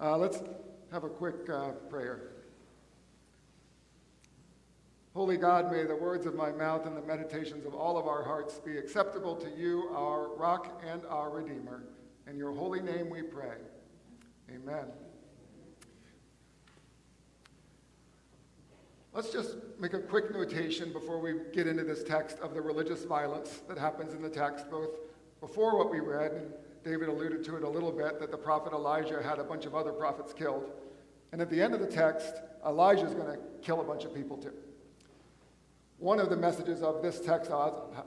Let's have a quick prayer. Holy God, may the words of my mouth and the meditations of all of our hearts be acceptable to you, our rock and our Redeemer. In your holy name we pray. Amen. Let's just make a quick notation before we get into this text of the religious violence that happens in the text, both before what we read, and David alluded to it a little bit, that the prophet Elijah had a bunch of other prophets killed. And at the end of the text, Elijah's going to kill a bunch of people too. One of the messages of this text,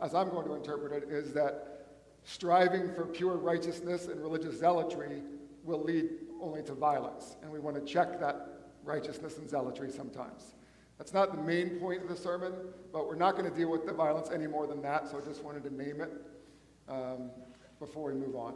as I'm going to interpret it, is that striving for pure righteousness and religious zealotry will lead only to violence. And we want to check that righteousness and zealotry sometimes. That's not the main point of the sermon, but we're not going to deal with the violence any more than that, so I just wanted to name it before we move on.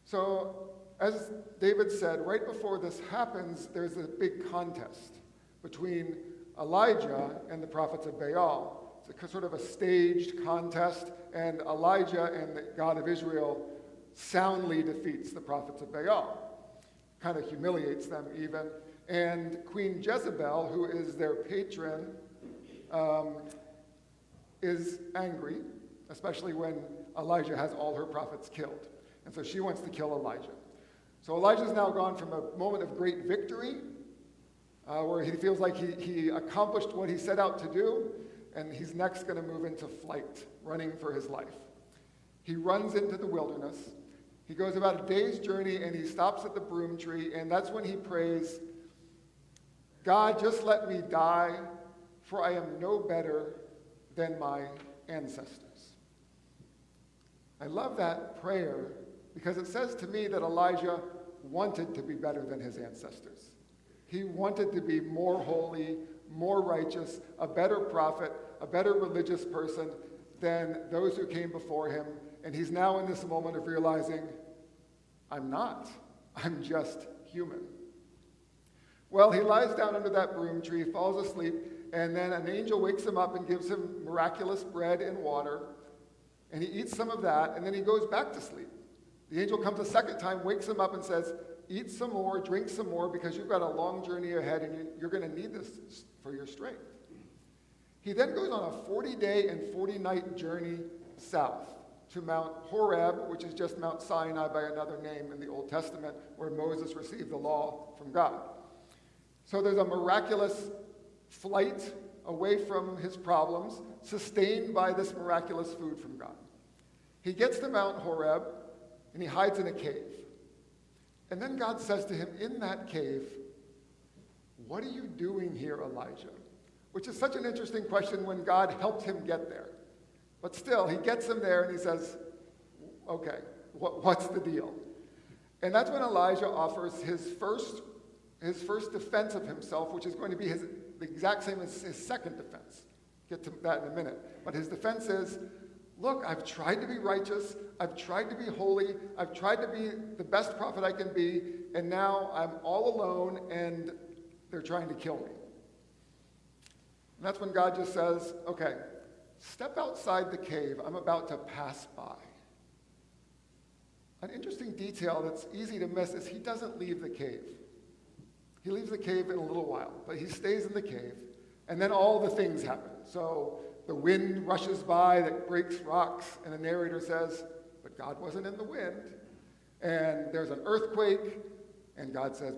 So, as David said, right before this happens, there's a big contest between Elijah and the prophets of Baal. It's a sort of a staged contest, and Elijah and the God of Israel soundly defeats the prophets of Baal. Kind of humiliates them even. And Queen Jezebel, who is their patron, is angry, especially when Elijah has all her prophets killed. And so she wants to kill Elijah. So Elijah's now gone from a moment of great victory, where he feels like he accomplished what he set out to do, and he's next going to move into flight, running for his life. He runs into the wilderness. He goes about a day's journey, and he stops at the broom tree, and that's when he prays, God, just let me die, for I am no better than my ancestors. I love that prayer because it says to me that Elijah wanted to be better than his ancestors. He wanted to be more holy, more righteous, a better prophet, a better religious person than those who came before him. And he's now in this moment of realizing, I'm not. I'm just human. Well, he lies down under that broom tree, falls asleep, and then an angel wakes him up and gives him miraculous bread and water. And he eats some of that, and then he goes back to sleep. The angel comes a second time, wakes him up and says, eat some more, drink some more, because you've got a long journey ahead, and you're going to need this for your strength. He then goes on a 40-day and 40-night journey south to Mount Horeb, which is just Mount Sinai by another name in the Old Testament, where Moses received the law from God. So there's a miraculous flight away from his problems, sustained by this miraculous food from God. He gets to Mount Horeb, and he hides in a cave. And then God says to him in that cave, what are you doing here, Elijah? Which is such an interesting question when God helped him get there. But still, he gets him there and he says, okay, what's the deal? And that's when Elijah offers his first defense of himself, which is going to be the exact same as his second defense. Get to that in a minute. But his defense is, look, I've tried to be righteous, I've tried to be holy, I've tried to be the best prophet I can be, and now I'm all alone and they're trying to kill me. And that's when God just says, okay, step outside the cave, I'm about to pass by. An interesting detail that's easy to miss is he doesn't leave the cave. He leaves the cave in a little while, but he stays in the cave, and then all the things happen. So the wind rushes by that breaks rocks, and the narrator says, but God wasn't in the wind. And there's an earthquake, and God says,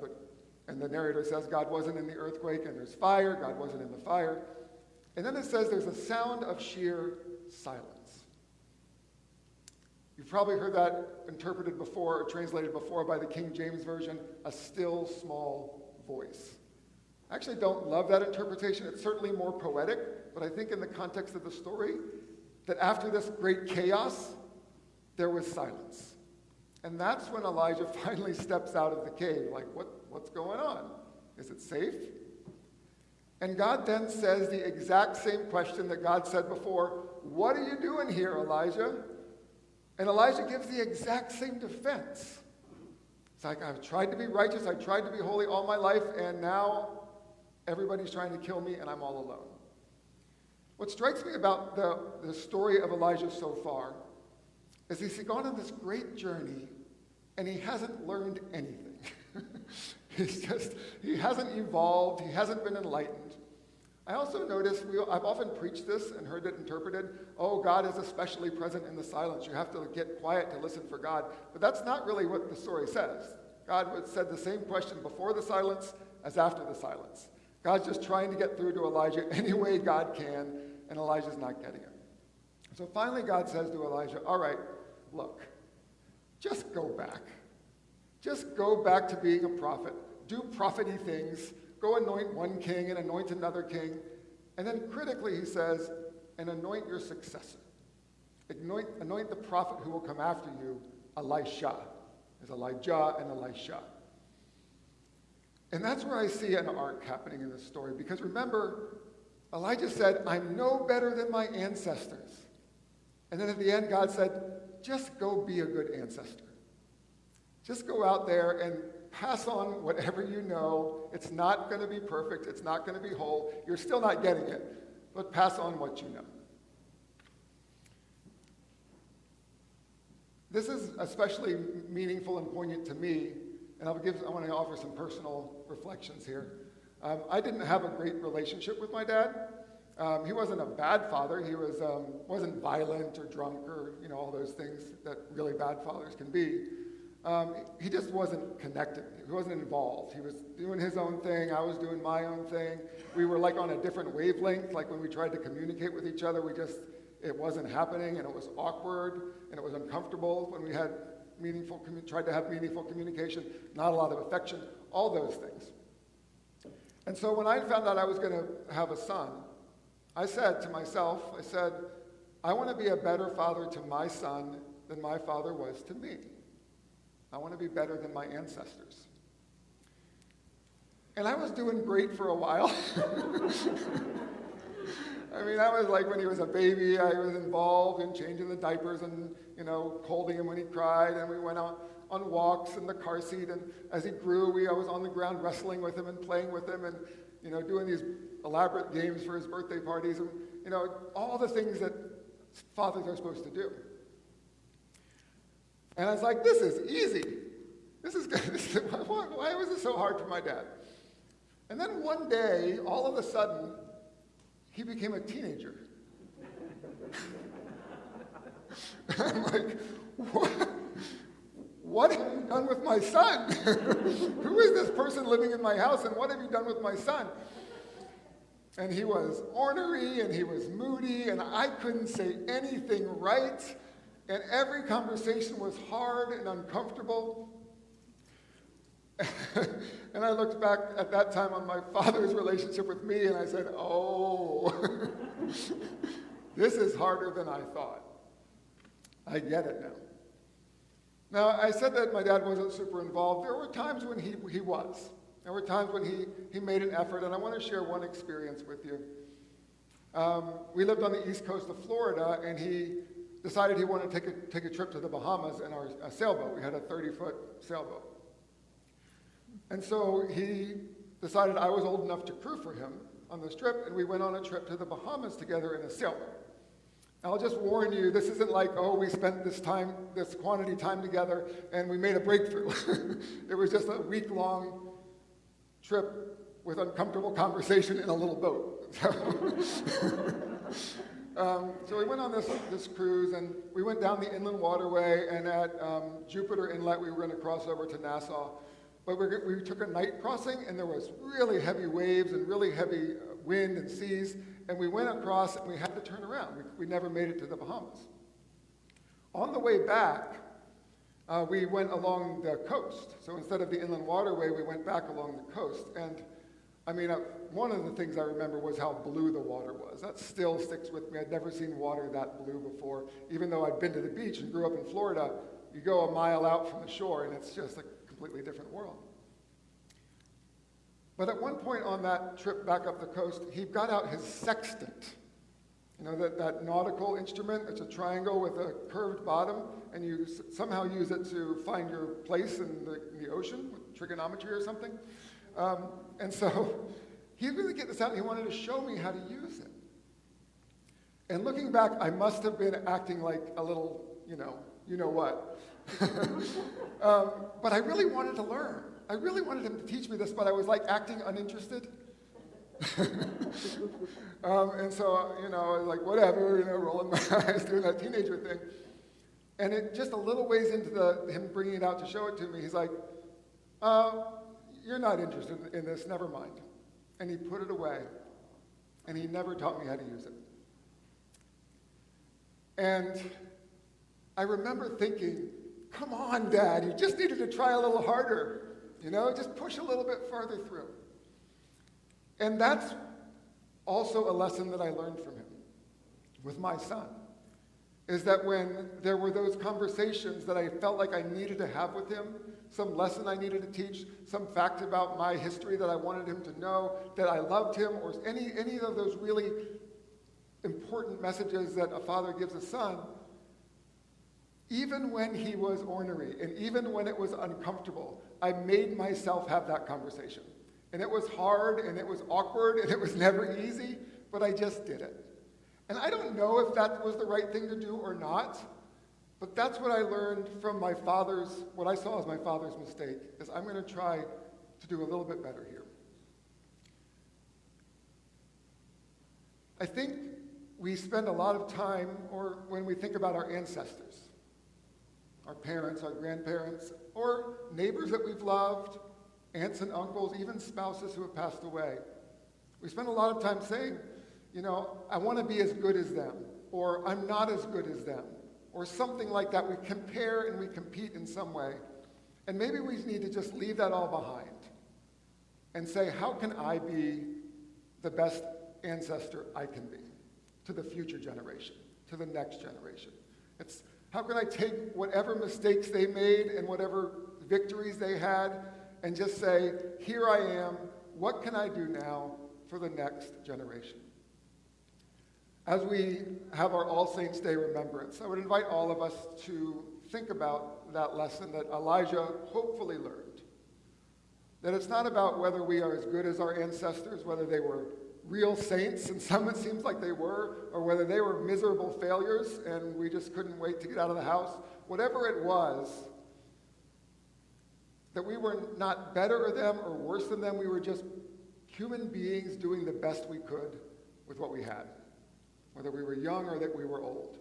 and the narrator says God wasn't in the earthquake, and there's fire, God wasn't in the fire. And then it says there's a sound of sheer silence. You've probably heard that interpreted before or translated before by the King James Version, a still small voice. I actually don't love that interpretation. It's certainly more poetic, but I think in the context of the story, that after this great chaos, there was silence. And that's when Elijah finally steps out of the cave, like, what's going on? Is it safe? And God then says the exact same question that God said before, what are you doing here, Elijah? And Elijah gives the exact same defense. It's like, I've tried to be righteous, I've tried to be holy all my life, and now everybody's trying to kill me, and I'm all alone. What strikes me about the story of Elijah so far is he's gone on this great journey, and he hasn't learned anything. He hasn't evolved, he hasn't been enlightened. I also noticed, I've often preached this and heard it interpreted, oh, God is especially present in the silence. You have to get quiet to listen for God. But that's not really what the story says. God said the same question before the silence as after the silence. God's just trying to get through to Elijah any way God can, and Elijah's not getting it. So finally God says to Elijah, all right, look, just go back. Just go back to being a prophet. Do prophet-y things. Go anoint one king and anoint another king. And then critically he says, and anoint your successor. Anoint the prophet who will come after you, Elisha. There's Elijah and Elisha. And that's where I see an arc happening in this story. Because remember, Elijah said, I'm no better than my ancestors. And then at the end, God said, just go be a good ancestor. Just go out there and pass on whatever you know. It's not going to be perfect. It's not going to be whole. You're still not getting it, but pass on what you know. This is especially meaningful and poignant to me, and I want to offer some personal reflections here. I didn't have a great relationship with my dad. He wasn't a bad father. He wasn't violent or drunk or all those things that really bad fathers can be. He just wasn't connected. He wasn't involved. He was doing his own thing. I was doing my own thing. We were like on a different wavelength. Like when we tried to communicate with each other, it wasn't happening, and it was awkward, and it was uncomfortable when we had tried to have meaningful communication. Not a lot of affection. All those things. And so when I found out I was going to have a son, I said to myself, I want to be a better father to my son than my father was to me. I want to be better than my ancestors. And I was doing great for a while. I mean, that was like when he was a baby, I was involved in changing the diapers and, holding him when he cried, and we went out on walks in the car seat, and as he grew, I was on the ground wrestling with him and playing with him and, doing these elaborate games for his birthday parties and, all the things that fathers are supposed to do. And I was like, this is easy. This is good. Why was this so hard for my dad? And then one day, all of a sudden, he became a teenager. I'm like, what have you done with my son? Who is this person living in my house, and what have you done with my son? And he was ornery, and he was moody, and I couldn't say anything right. And every conversation was hard and uncomfortable. And I looked back at that time on my father's relationship with me, and I said, oh, this is harder than I thought. I get it now. Now, I said that my dad wasn't super involved. There were times when he was. There were times when he made an effort, and I want to share one experience with you. We lived on the east coast of Florida, and he decided he wanted to take a trip to the Bahamas in our sailboat. We had a 30-foot sailboat. And so he decided I was old enough to crew for him on this trip, and we went on a trip to the Bahamas together in a sailboat. I'll just warn you, this isn't like, oh, we spent this quantity time together, and we made a breakthrough. It was just a week-long trip with uncomfortable conversation in a little boat. So we went on this cruise, and we went down the inland waterway, and at Jupiter Inlet, we were going to cross over to Nassau. But we took a night crossing, and there was really heavy waves and really heavy wind and seas, and we went across, and we had to turn around. We never made it to the Bahamas. On the way back, we went along the coast. So instead of the inland waterway, we went back along the coast. And I mean, one of the things I remember was how blue the water was. That still sticks with me. I'd never seen water that blue before. Even though I'd been to the beach and grew up in Florida, you go a mile out from the shore, and it's just a completely different world. But at one point on that trip back up the coast, he got out his sextant. That nautical instrument. It's a triangle with a curved bottom, and you somehow use it to find your place in the ocean, with trigonometry or something. And so he really get this out, and he wanted to show me how to use it. And looking back, I must have been acting like a little, you know what. But I really wanted to learn. I really wanted him to teach me this, but I was like acting uninterested. And so, I was like, whatever, rolling my eyes, doing that teenager thing. And it just a little ways into him bringing it out to show it to me, he's like, you're not interested in this, never mind. And he put it away. And he never taught me how to use it. And I remember thinking, come on, Dad, you just needed to try a little harder. Just push a little bit farther through. And that's also a lesson that I learned from him with my son, is that when there were those conversations that I felt like I needed to have with him, some lesson I needed to teach, some fact about my history that I wanted him to know, that I loved him, or any of those really important messages that a father gives a son, even when he was ornery and even when it was uncomfortable, I made myself have that conversation. And it was hard and it was awkward and it was never easy, but I just did it. And I don't know if that was the right thing to do or not, but that's what I learned from what I saw as my father's mistake, is I'm going to try to do a little bit better here. I think we spend a lot of time, or when we think about our ancestors, our parents, our grandparents, or neighbors that we've loved, aunts and uncles, even spouses who have passed away. We spend a lot of time saying, I want to be as good as them, or I'm not as good as them, or something like that. We compare and we compete in some way. And maybe we need to just leave that all behind and say, how can I be the best ancestor I can be to the future generation, to the next generation? It's how can I take whatever mistakes they made and whatever victories they had and just say, here I am, what can I do now for the next generation? As we have our All Saints' Day remembrance, I would invite all of us to think about that lesson that Elijah hopefully learned. That it's not about whether we are as good as our ancestors, whether they were real saints, and some it seems like they were, or whether they were miserable failures and we just couldn't wait to get out of the house. Whatever it was, that we were not better than them or worse than them. We were just human beings doing the best we could with what we had, whether we were young or that we were old.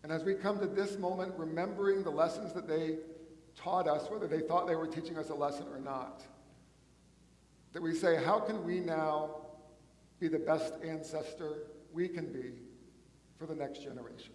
And as we come to this moment, remembering the lessons that they taught us, whether they thought they were teaching us a lesson or not, that we say, how can we now be the best ancestor we can be for the next generation?